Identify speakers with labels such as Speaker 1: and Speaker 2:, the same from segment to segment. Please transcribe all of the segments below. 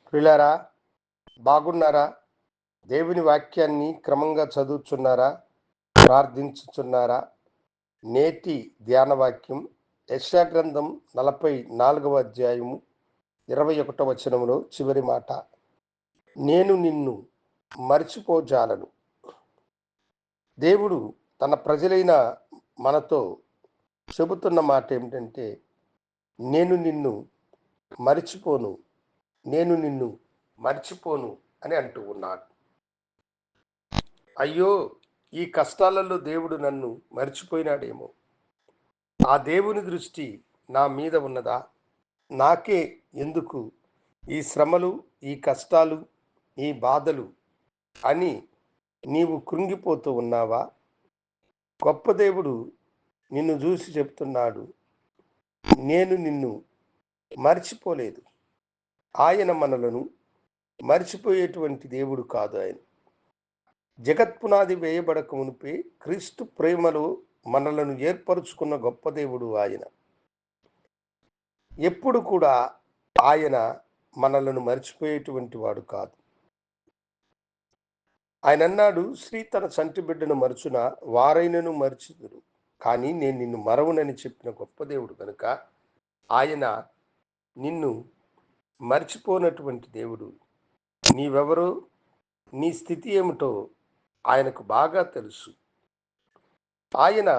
Speaker 1: ప్రియులారా, బాగున్నారా? దేవుని వాక్యాన్ని క్రమంగా చదువుచున్నారా? ప్రార్థించుచున్నారా? నేటి ధ్యాన వాక్యం యెషయా గ్రంథం 44వ అధ్యాయము 21వ వచనములో చివరి మాట, నేను నిన్ను మరిచిపోజాలను. దేవుడు తన ప్రజలైన మనతో చెబుతున్న మాట ఏమిటంటే, నేను నిన్ను మరిచిపోను, నేను నిన్ను మర్చిపోను అని అంటూ ఉన్నాడు. అయ్యో, ఈ కష్టాలలో దేవుడు నన్ను మర్చిపోయినాడేమో, ఆ దేవుని దృష్టి నా మీద ఉన్నదా? నాకే ఎందుకు ఈ శ్రమలు, ఈ కష్టాలు, ఈ బాధలు అని నీవు కృంగిపోతూ ఉన్నావా? గొప్ప దేవుడు నిన్ను చూసి చెప్తున్నాడు, నేను నిన్ను మర్చిపోలేదు. ఆయన మనలను మర్చిపోయేటువంటి దేవుడు కాదు. ఆయన జగత్పునాది వేయబడక మునిపే క్రీస్తు ప్రేమలో మనలను ఏర్పరుచుకున్న గొప్ప దేవుడు ఆయన. ఎప్పుడు కూడా ఆయన మనలను మర్చిపోయేటువంటి వాడు కాదు. ఆయన అన్నాడు, స్త్రీ తన చంటి బిడ్డను మరచున వారైనను మర్చిదురు, కానీ నేను నిన్ను మరవునని చెప్పిన గొప్ప దేవుడు కనుక ఆయన నిన్ను మర్చిపోనటువంటి దేవుడు. నీవెవరో, నీ స్థితి ఏమిటో ఆయనకు బాగా తెలుసు. ఆయన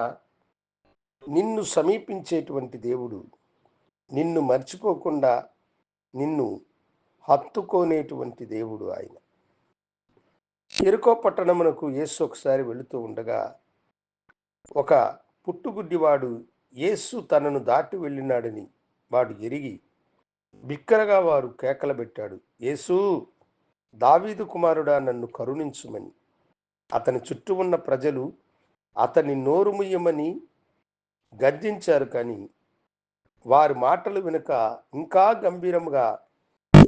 Speaker 1: నిన్ను సమీపించేటువంటి దేవుడు, నిన్ను మర్చిపోకుండా నిన్ను హత్తుకోనేటువంటి దేవుడు ఆయన. యెరికో పట్టణమునకు యేసు ఒకసారి వెళుతూ ఉండగా ఒక పుట్టుగుడ్డివాడు యేసు తనను దాటి వెళ్ళినాడని వాడు ఎరిగి బిక్కరగా వారు కేకలు పెట్టాడు, యేసు, దావీదు కుమారుడా, నన్ను కరుణించుమని. అతని చుట్టూ ఉన్న ప్రజలు అతని నోరు ముయ్యమని గర్జించారు, కానీ వారి మాటలు వినక ఇంకా గంభీరంగా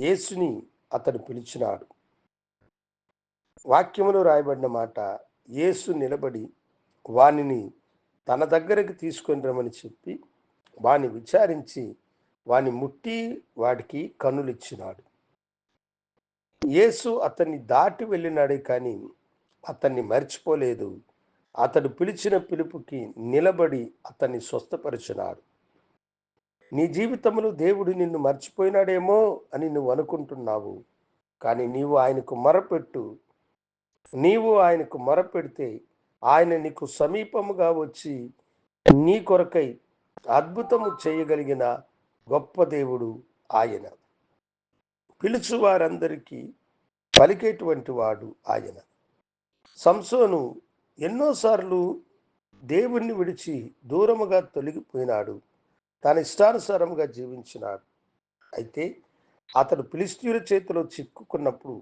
Speaker 1: యేసుని అతడు పిలిచినాడు. వాక్యములో రాయబడిన మాట, యేసు నిలబడి వానిని తన దగ్గరికి తీసుకొని రమ్మని చెప్పి వాని విచారించి వాని ముట్టి వాడికి కన్నులిచ్చినాడు. యేసు అతన్ని దాటి వెళ్ళినాడే కానీ అతన్ని మర్చిపోలేదు. అతడు పిలిచిన పిలుపుకి నిలబడి అతన్ని స్వస్థపరిచినాడు. నీ జీవితంలో దేవుడు నిన్ను మర్చిపోయినాడేమో అని నువ్వు అనుకుంటున్నావు, కానీ నీవు ఆయనకు మొరపెట్టు. నీవు ఆయనకు మొరపెడితే ఆయన నీకు సమీపముగా వచ్చి నీ కొరకై అద్భుతము చేయగలిగిన గొప్ప దేవుడు ఆయన. పిలుచు వారందరికీ పలికేటువంటి వాడు ఆయన. సంసోను ఎన్నోసార్లు దేవుణ్ణి విడిచి దూరముగా తొలగిపోయినాడు, తన ఇష్టానుసారముగా జీవించినాడు. అయితే అతడు ఫిలిష్తీయుల చేతిలో చిక్కుకున్నప్పుడు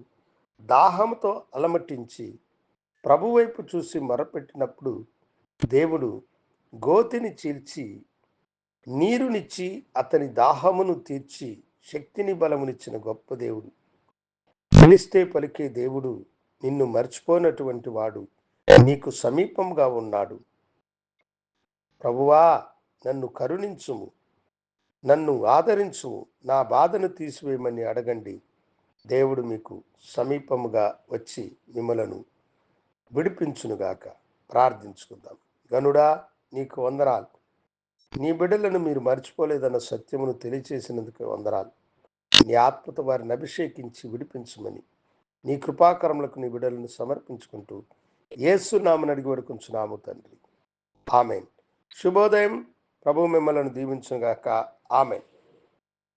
Speaker 1: దాహంతో అలమటించి ప్రభు వైపు చూసి మొరపెట్టినప్పుడు దేవుడు గోతిని చీల్చి నీరునిచ్చి అతని దాహమును తీర్చి శక్తిని బలమునిచ్చిన గొప్ప దేవుడు. పిలిస్తే పలికే దేవుడు, నిన్ను మర్చిపోయినటువంటి వాడు నీకు సమీపంగా ఉన్నాడు. ప్రభువా, నన్ను కరుణించుము, నన్ను ఆదరించుము, నా బాధను తీసివేయమని అడగండి. దేవుడు మీకు సమీపముగా వచ్చి మిమ్మలను విడిపించునుగాక. ప్రార్థించుకుందాం. గనుడా, నీకు వందనాలు. నీ బిడ్డలను మీరు మర్చిపోలేదన్న సత్యమును తెలియచేసినందుకు వందనాలు. నీ ఆత్మతో వారిని అభిషేకించి విడిపించమని నీ కృపాకరములకు నీ బిడ్డలను సమర్పించుకుంటూ యేసు నామమున అడిగి వేడుకొంచున్నాము తండ్రి. ఆమేన్. శుభోదయం. ప్రభు మిమ్మలను దీవించునుగాక. ఆమేన్.